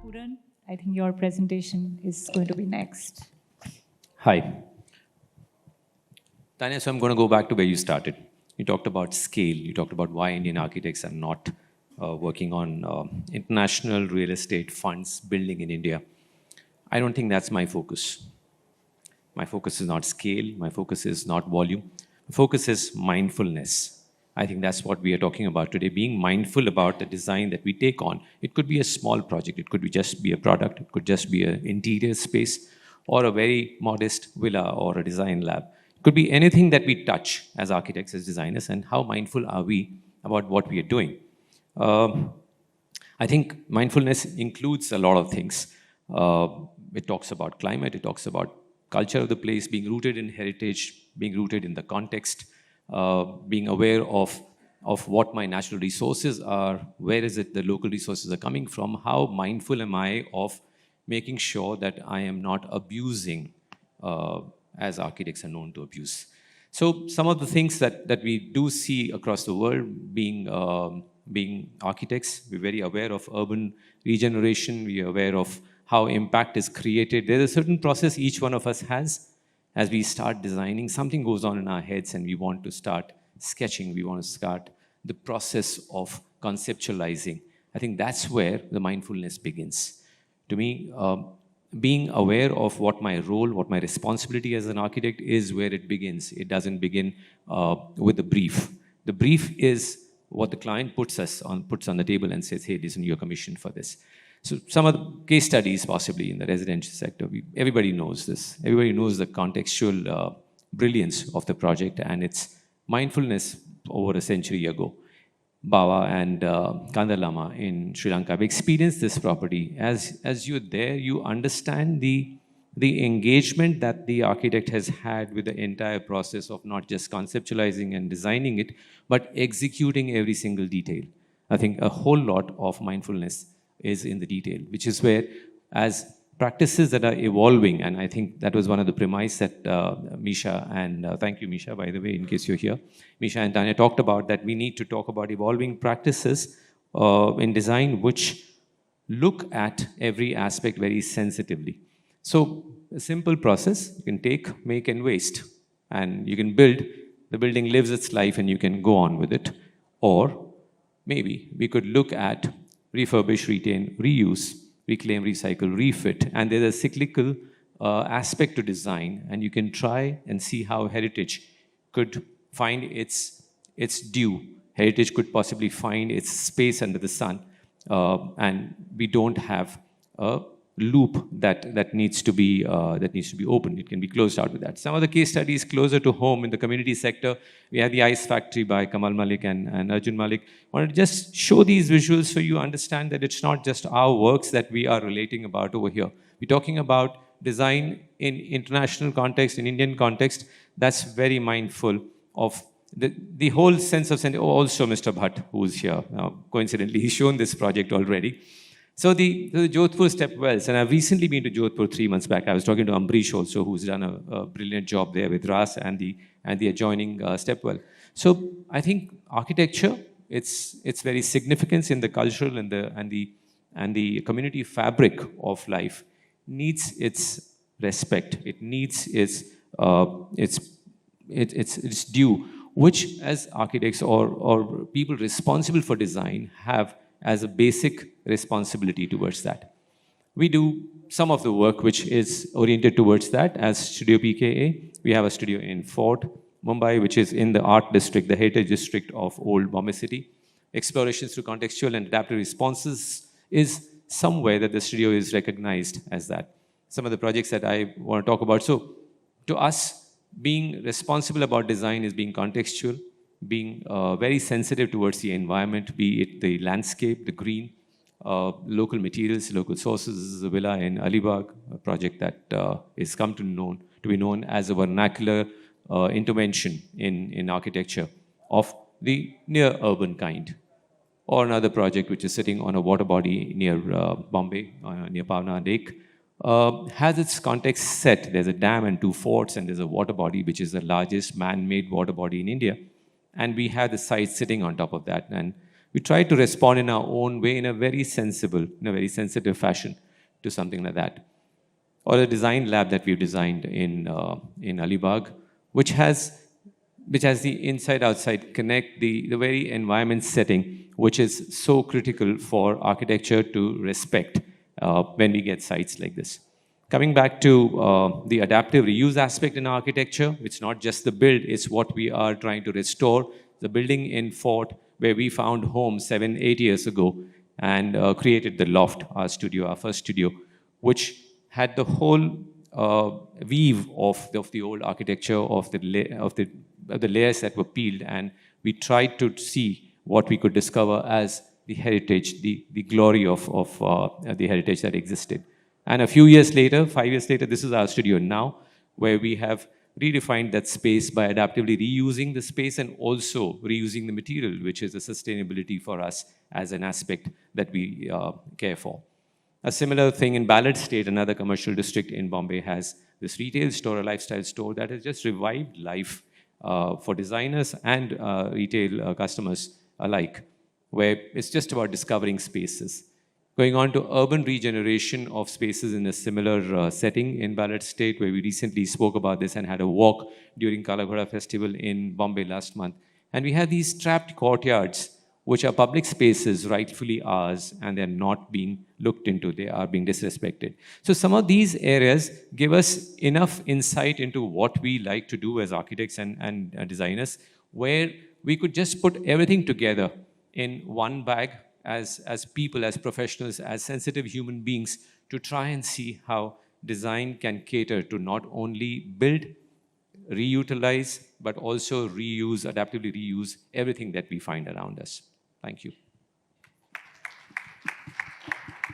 Puran, I think your presentation is going to be next. Hi. Tanya, so I'm going to go back to where you started. You talked about scale. You talked about why Indian architects are not working on international real estate funds building in India. I don't think that's my focus. My focus is not scale. My focus is not volume. My focus is mindfulness. I think that's what we are talking about today, being mindful about the design that we take on. It could be a small project. It could just be a product. It could just be an interior space or a very modest villa or a design lab. It could be anything that we touch as architects, as designers, and how mindful are we about what we are doing. I think mindfulness includes a lot of things. It talks about climate, it talks about culture of the place, being rooted in heritage, being rooted in the context, being aware of what my natural resources are, where is it the local resources are coming from, how mindful am I of making sure that I am not abusing as architects are known to abuse. So some of the things that we do see across the world being architects, we're very aware of urban regeneration, we are aware of how impact is created. There's a certain process each one of us has. As we start designing, something goes on in our heads and we want to start sketching, we want to start the process of conceptualizing. I think that's where the mindfulness begins. To me, being aware of what my role, what my responsibility as an architect is where it begins. It doesn't begin with the brief. The brief is what the client puts on the table and says, hey, listen, you're commissioned for this. So some of the case studies possibly in the residential sector, everybody knows this. Everybody knows the contextual brilliance of the project and its mindfulness over a century ago. Bawa and Kandalama in Sri Lanka have experienced this property. As you're there, you understand the engagement that the architect has had with the entire process of not just conceptualizing and designing it, but executing every single detail. I think a whole lot of mindfulness is in the detail, which is where, as practices that are evolving, and I think that was one of the premise that Misha and, thank you Misha, by the way, in case you're here, Misha and Tanya talked about, that we need to talk about evolving practices in design which look at every aspect very sensitively. So a simple process, you can take, make and waste, and you can build, the building lives its life and you can go on with it. Or maybe we could look at refurbish, retain, reuse, reclaim, recycle, refit. And there's a cyclical aspect to design, and you can try and see how heritage could find its due. Heritage could possibly find its space under the sun, and we don't have a loop that needs to be opened. It can be closed out with that. Some of the case studies closer to home in the community sector, we have the Ice Factory by Kamal Malik and Arjun Malik. I wanted to just show these visuals so you understand that it's not just our works that we are relating about over here. We're talking about design in international context, in Indian context, that's very mindful of the whole sense of, also Mr. Bhatt, who's here. Coincidentally, he's shown this project already. So the Jodhpur stepwells, and I've recently been to Jodhpur 3 months back. I was talking to Ambrish also, who's done a brilliant job there with Ras and the adjoining stepwell. So I think architecture, its very significance in the cultural and the community fabric of life needs its respect. It needs its due, which as architects or people responsible for design have as a basic responsibility towards that. We do some of the work which is oriented towards that as Studio PKA. We have a studio in Fort, Mumbai, which is in the art district, the heritage district of old Bombay City. Explorations through contextual and adaptive responses is somewhere that the studio is recognized as that. Some of the projects that I want to talk about. So to us, being responsible about design is being contextual, being very sensitive towards the environment, be it the landscape, the green, local materials, local sources. This is a villa in Alibag, a project that is come to be known as a vernacular intervention in architecture of the near urban kind. Or another project which is sitting on a water body near Bombay, near Pavna Lake, has its context set. There's a dam and 2 forts, and there's a water body which is the largest man-made water body in India. And we have the site sitting on top of that. And We try to respond in our own way in a very sensible, in a very sensitive fashion to something like that. Or a design lab that we've designed in Alibag, which has the inside-outside connect, the very environment setting, which is so critical for architecture to respect when we get sites like this. Coming back to the adaptive reuse aspect in architecture, it's not just the build, it's what we are trying to restore. The building in Fort, where we found home 7, 8 years ago, and created the loft, our studio, our first studio, which had the whole weave of the old architecture, of the layers that were peeled, and we tried to see what we could discover as the heritage, the glory of the heritage that existed. And a few years later, 5 years later, this is our studio now, where we have redefined that space by adaptively reusing the space and also reusing the material, which is a sustainability for us as an aspect that we care for. A similar thing in Ballard State, another commercial district in Bombay, has this retail store, a lifestyle store that has just revived life for designers and retail customers alike, where it's just about discovering spaces. Going on to urban regeneration of spaces in a similar setting in Ballard State, where we recently spoke about this and had a walk during Kalagoda Festival in Bombay last month. And we have these trapped courtyards, which are public spaces, rightfully ours, and they're not being looked into, they are being disrespected. So some of these areas give us enough insight into what we like to do as architects and designers, where we could just put everything together in one bag as people, as professionals, as sensitive human beings, to try and see how design can cater to not only build, reutilize, but also reuse, adaptively reuse everything that we find around us. Thank you.